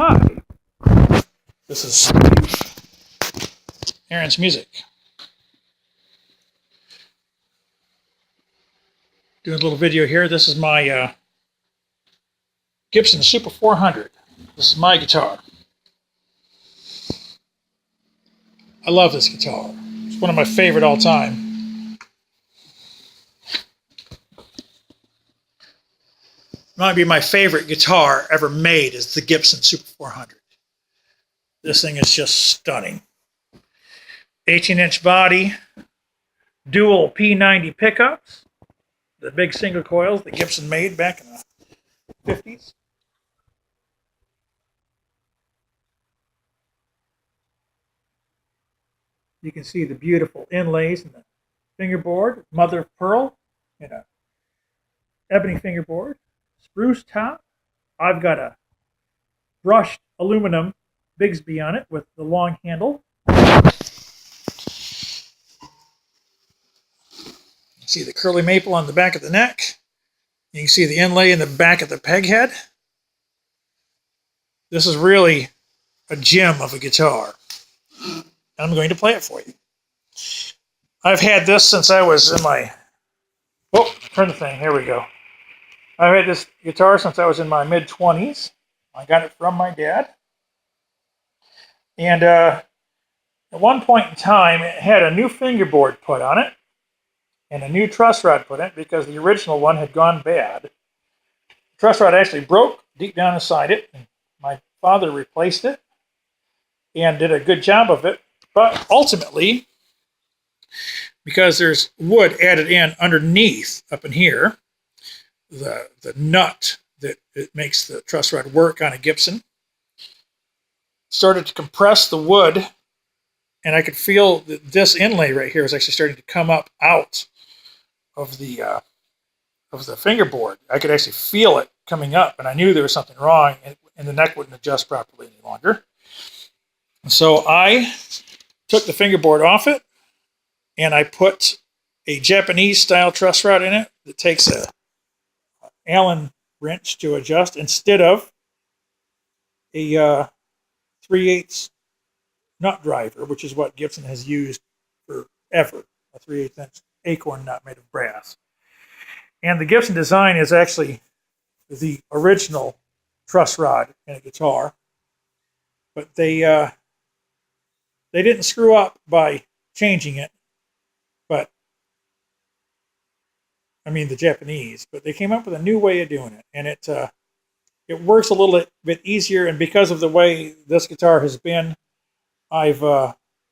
Hi, this is Aaron's Music. Doing a little video here. This is my Gibson Super 400. This is my guitar. I love this guitar. It's one of my favorite all time. Might be my favorite guitar ever made is the Gibson Super 400. This thing is just stunning. 18-inch body, dual P90 pickups, the big single coils that Gibson made back in the 50s. You can see the beautiful inlays in the fingerboard, mother of pearl, and a ebony fingerboard, spruce top. I've got a brushed aluminum Bigsby on it with the long handle. See the curly maple on the back of the neck. You can see the inlay in the back of the peg head. This is really a gem of a guitar. I'm going to play it for you. I've had this since I was in my... Oh, turn the thing. Here we go. I've had this guitar since I was in my mid-20s. I got it from my dad. And at one point in time, it had a new fingerboard put on it and a new truss rod put in it because the original one had gone bad. The truss rod actually broke deep down inside it. And my father replaced it and did a good job of it. But ultimately, because there's wood added in underneath up in here, the nut that it makes the truss rod work on a Gibson started to compress the wood, and I could feel that this inlay right here is actually starting to come up out of the fingerboard. I could actually feel it coming up, and I knew there was something wrong, and the neck wouldn't adjust properly any longer. And so I took the fingerboard off it, and I put a Japanese style truss rod in it that takes a Allen wrench to adjust instead of a 3/8 nut driver, which is what Gibson has used forever, a 3/8 inch acorn nut made of brass. And the Gibson design is actually the original truss rod in a guitar, but they didn't screw up by changing it, but I mean the Japanese, but they came up with a new way of doing it, and it works a little bit easier. And because of the way this guitar has been, I've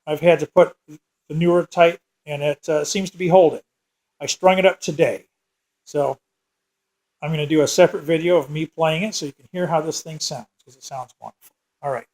had to put the newer type, and it seems to be holding. I strung it up today, so I'm going to do a separate video of me playing it so you can hear how this thing sounds, because it sounds wonderful. All right.